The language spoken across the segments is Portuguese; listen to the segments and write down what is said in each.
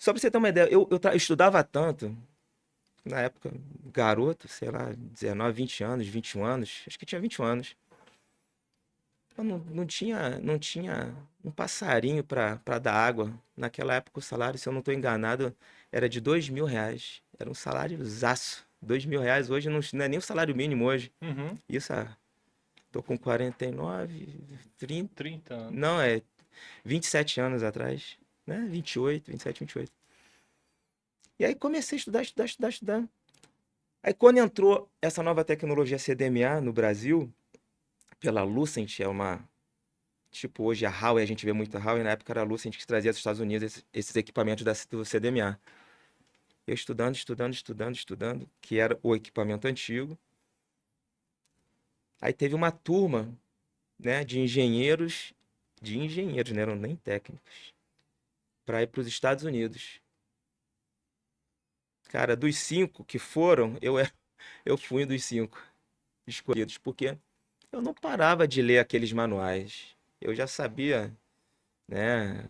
Só pra você ter uma ideia, eu estudava tanto, na época, garoto, sei lá, 19, 20 anos, 21 anos, acho que tinha 21 anos. Eu não tinha um passarinho pra dar água. Naquela época o salário, se eu não tô enganado, era de R$ 2.000. Era um salário zaço. R$ 2.000 hoje não é nem o salário mínimo hoje. Uhum. Isso, tô com 49, 30, 30 anos. não, é 27 anos atrás, né? 28, 27, 28. E aí comecei a estudar, estudar, estudar, estudar. Aí quando entrou essa nova tecnologia CDMA no Brasil, pela Lucent, é uma, tipo hoje a Huawei, a gente vê muito a Huawei, na época era a Lucent que trazia dos Estados Unidos esses equipamentos do CDMA. Eu estudando, estudando, estudando, estudando, que era o equipamento antigo. Aí teve uma turma, né, de engenheiros, não eram nem técnicos, para ir para os Estados Unidos. Cara, dos cinco que foram, eu fui um dos cinco escolhidos, porque eu não parava de ler aqueles manuais. Eu já sabia, né,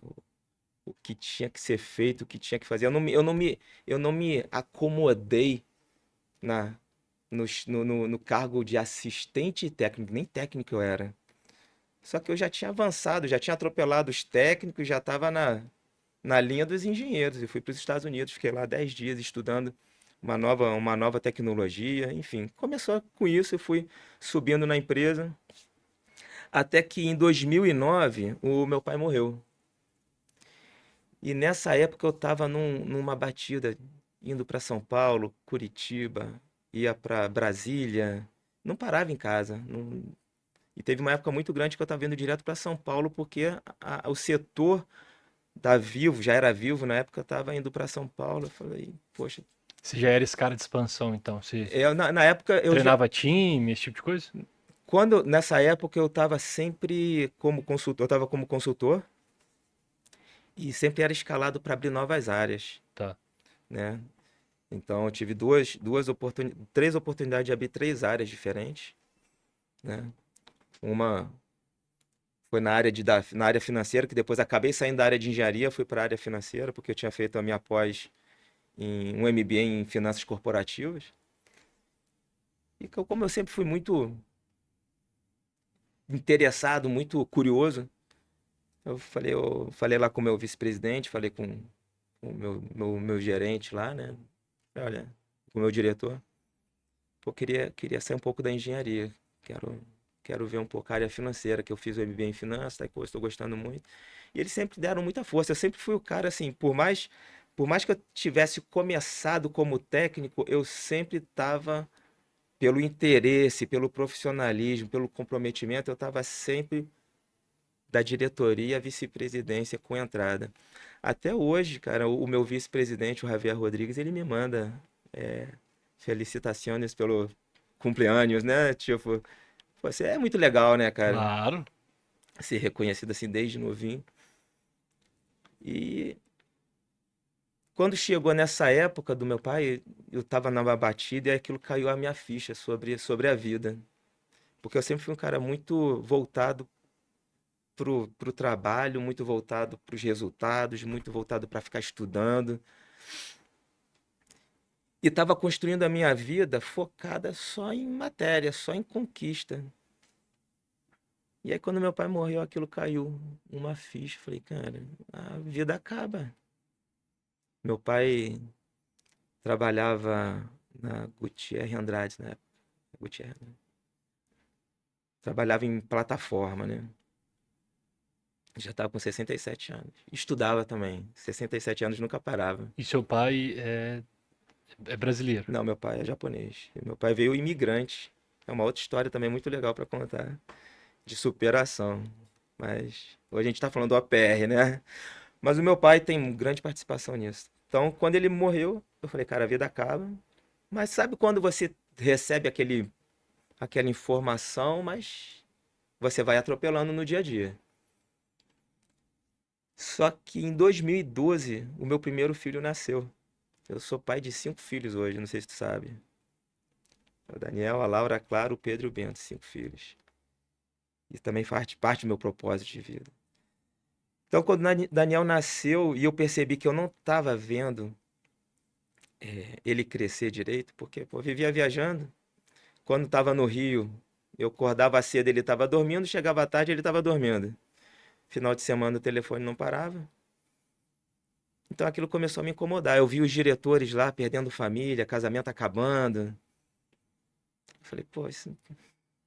o que tinha que ser feito, o que tinha que fazer. Eu não me acomodei na, no cargo de assistente técnico, nem técnico eu era. Só que eu já tinha avançado, já tinha atropelado os técnicos, já estava na linha dos engenheiros. Eu fui para os Estados Unidos, fiquei lá 10 dias estudando uma nova tecnologia, enfim. Começou com isso, eu fui subindo na empresa, até que em 2009 o meu pai morreu. E nessa época eu estava numa batida, indo para São Paulo, Curitiba, ia para Brasília, não parava em casa. E teve uma época muito grande que eu estava indo direto para São Paulo, porque o setor da Vivo, já era Vivo na época, eu estava indo para São Paulo. Eu falei, poxa, Você já era esse cara de expansão, então? Você na época eu já. treinava time, esse tipo de coisa? Nessa época eu estava sempre como consultor, eu estava como consultor e sempre era escalado para abrir novas áreas, Tá. né? Então eu tive três oportunidades de abrir três áreas diferentes, né? Uma foi na área financeira, que depois acabei saindo da área de engenharia, fui para a área financeira, porque eu tinha feito a minha pós em um MBA em finanças corporativas. E como eu sempre fui muito interessado, muito curioso, eu falei lá com o meu vice-presidente, falei com o meu gerente lá, né? Olha, com o meu diretor. Pô, queria sair um pouco da engenharia. Quero ver um pouco a área financeira, que eu fiz o MBA em finanças, tá, que eu estou gostando muito. E eles sempre deram muita força. Eu sempre fui o cara, assim, por mais que eu tivesse começado como técnico, eu sempre estava, pelo interesse, pelo profissionalismo, pelo comprometimento, eu estava sempre da diretoria à vice-presidência com entrada. Até hoje, cara, o meu vice-presidente, o Javier Rodrigues, ele me manda felicitações pelo cumpleaños, né? Tipo, pô, você é muito legal, né, cara? Claro. Ser reconhecido assim desde novinho. E quando chegou nessa época do meu pai, eu tava numa batida e aquilo caiu a minha ficha sobre a vida. Porque eu sempre fui um cara muito voltado pro trabalho, muito voltado pros resultados, muito voltado para ficar estudando. E estava construindo a minha vida focada só em matéria, só em conquista. E aí, quando meu pai morreu, aquilo caiu uma ficha. Falei, cara, a vida acaba. Meu pai trabalhava na Gutierre Andrade, na época. Gutierre, né? Trabalhava em plataforma, né? Já estava com 67 anos. Estudava também. 67 anos nunca parava. E seu pai é brasileiro? Não, meu pai é japonês. E meu pai veio imigrante. É uma outra história também muito legal para contar. De superação. Mas hoje a gente está falando do APR, né? Mas o meu pai tem grande participação nisso. Então, quando ele morreu, eu falei, cara, a vida acaba. Mas sabe quando você recebe aquela informação, mas você vai atropelando no dia a dia. Só que em 2012, o meu primeiro filho nasceu. Eu sou pai de cinco filhos hoje, não sei se tu sabe. O Daniel, a Laura, a Clara, o Pedro e o Bento, cinco filhos. Isso também faz parte do meu propósito de vida. Então, quando Daniel nasceu e eu percebi que eu não estava vendo ele crescer direito, porque pô, eu vivia viajando. Quando estava no Rio, eu acordava cedo, ele estava dormindo, chegava à tarde, ele estava dormindo. Final de semana o telefone não parava. Então aquilo começou a me incomodar. Eu vi os diretores lá perdendo família, casamento acabando. Eu falei, pô, isso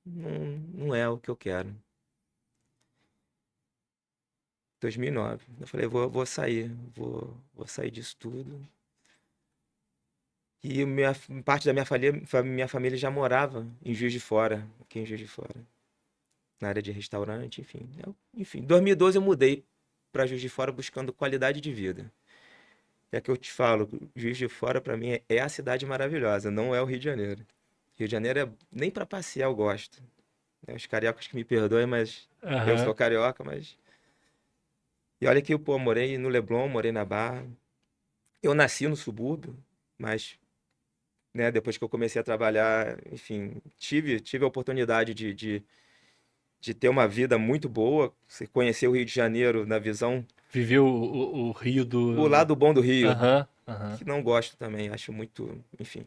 não é o que eu quero. 2009. Eu falei, vou sair, vou sair disso tudo. E parte da minha família já morava em Juiz de Fora, aqui em Juiz de Fora, na área de restaurante, enfim. Enfim, em 2012 eu mudei para Juiz de Fora buscando qualidade de vida. É que eu te falo, Juiz de Fora para mim é a cidade maravilhosa, não é o Rio de Janeiro. Rio de Janeiro nem para passear eu gosto, né? Os cariocas que me perdoem, mas eu sou Aham. carioca, mas e olha que pô, morei no Leblon, morei na Barra. Eu nasci no subúrbio, mas né, depois que eu comecei a trabalhar, enfim, tive a oportunidade de ter uma vida muito boa, você conhecer o Rio de Janeiro na visão, Viveu o Rio o do. lado bom do Rio, Aham, aham. que não gosto também, acho muito, enfim.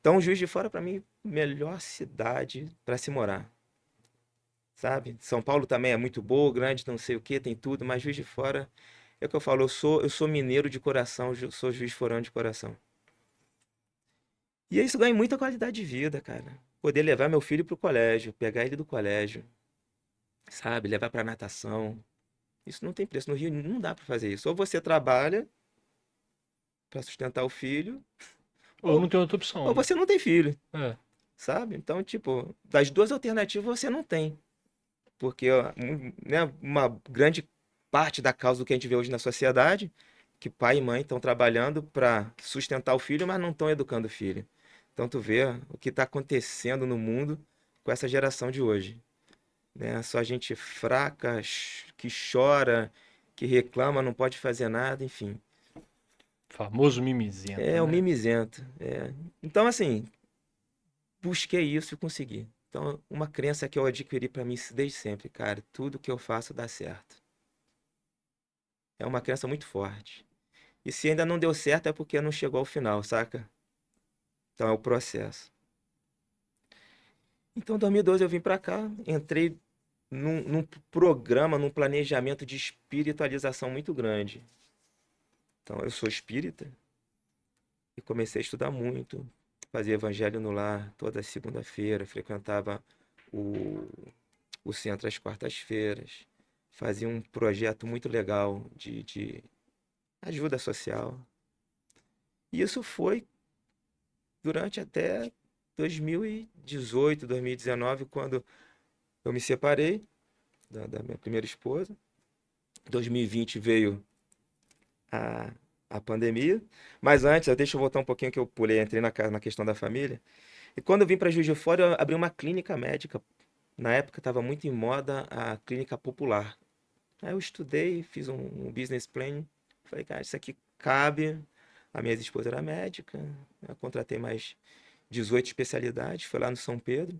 Então, Juiz de Fora, para mim, melhor cidade para se morar, sabe? São Paulo também é muito boa, grande, não sei o que, tem tudo, mas Juiz de Fora, é o que eu falo, eu sou mineiro de coração, sou juiz forano de coração. E isso ganha muita qualidade de vida, cara. Poder levar meu filho pro colégio, pegar ele do colégio, sabe? Levar pra natação. Isso não tem preço. No Rio não dá pra fazer isso. Ou você trabalha pra sustentar o filho, Ou ou, não tem outra opção, ou né? você não tem filho, É. sabe? Então, tipo, das duas alternativas você não tem. Porque ó, né, uma grande parte da causa do que a gente vê hoje na sociedade, que pai e mãe estão trabalhando para sustentar o filho, mas não estão educando o filho. Então tu vê o que está acontecendo no mundo com essa geração de hoje, né? Só gente fraca, que chora, que reclama, não pode fazer nada, enfim. Famoso mimizento, É o né? mimizento. Então, assim, busquei isso e consegui. Então, uma crença que eu adquiri para mim desde sempre, cara, tudo que eu faço dá certo. É uma crença muito forte. E se ainda não deu certo é porque não chegou ao final, saca? Então é o processo. Então, em 2012 eu vim pra cá, entrei num programa, num planejamento de espiritualização muito grande. Então, eu sou espírita e comecei a estudar muito, fazia evangelho no lar toda segunda-feira, frequentava o, o centro às quartas-feiras, fazia um projeto muito legal de ajuda social. E isso foi durante até 2018, 2019, quando eu me separei da minha primeira esposa. 2020 veio a, a pandemia. Mas antes, deixa eu voltar um pouquinho que eu pulei, entrei na questão da família. E quando eu vim para Juiz de Fora, eu abri uma clínica médica. Na época estava muito em moda a clínica popular. Aí eu estudei, fiz um business plan. Falei, cara, isso aqui cabe. A minha ex-esposa era médica. Eu contratei mais 18 especialidades. Foi lá no São Pedro.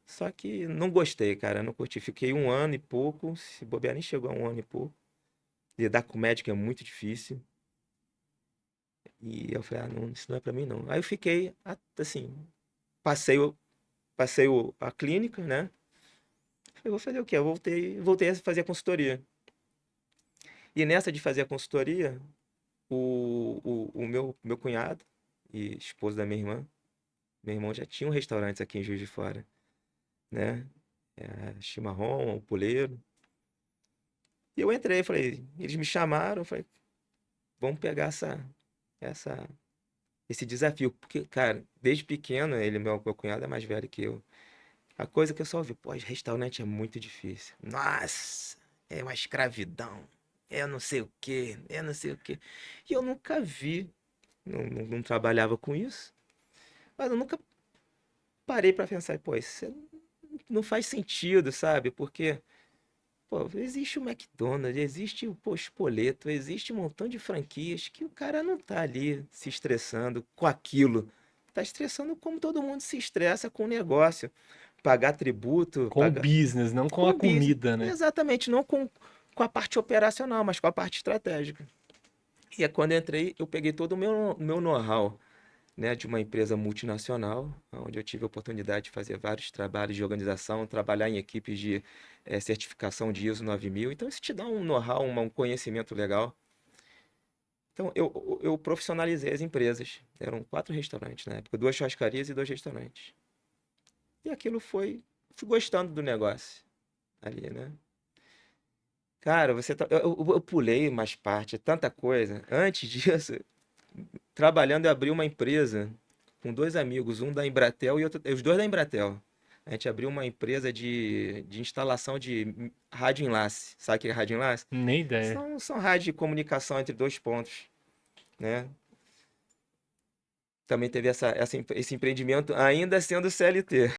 Só que não gostei, cara. Não curti. Fiquei um ano e pouco. Se bobear, nem chegou a um ano e pouco. Lidar com médico é muito difícil. E eu falei, ah, não, isso não é pra mim, não. Aí eu fiquei, assim, passei, a clínica, né? Falei, vou fazer o quê? Eu voltei a fazer a consultoria. E nessa de fazer a consultoria, o meu cunhado e esposo da minha irmã, meu irmão já tinha um restaurante aqui em Juiz de Fora, né? Chimarrão, o Puleiro. E eu entrei, falei, eles me chamaram, falei, vamos pegar essa, esse desafio. Porque, cara, desde pequeno, meu cunhado é mais velho que eu. A coisa que eu só ouvi, pô, restaurante é muito difícil. Nossa, é uma escravidão. Eu não sei o quê, eu não sei o quê. E eu nunca vi, não trabalhava com isso, mas eu nunca parei pra pensar, pô, isso não faz sentido, sabe? Porque, pô, existe o McDonald's, existe o Pô, Spoleto, existe um montão de franquias que o cara não tá ali se estressando com aquilo. Tá estressando como todo mundo se estressa com o negócio. Pagar tributo, Com o pagar business, não com com a o business. comida, né? Exatamente, não com com a parte operacional, mas com a parte estratégica. E é quando eu entrei, eu peguei todo o meu know-how, né, de uma empresa multinacional, onde eu tive a oportunidade de fazer vários trabalhos de organização, trabalhar em equipes de certificação de ISO 9000. Então, isso te dá um know-how, um conhecimento legal. Então, eu profissionalizei as empresas. Eram 4 restaurantes na época, 2 churrascarias e 2 restaurantes. E aquilo fui gostando do negócio ali, né? Cara, eu pulei mais parte, tanta coisa. Antes disso, trabalhando, eu abri uma empresa com 2 amigos, um da Embratel e outro, os dois da Embratel. A gente abriu uma empresa de instalação de rádio enlace. Sabe o que é rádio enlace? Nem ideia. São rádios de comunicação entre 2 pontos, né? Também teve esse empreendimento ainda sendo CLT.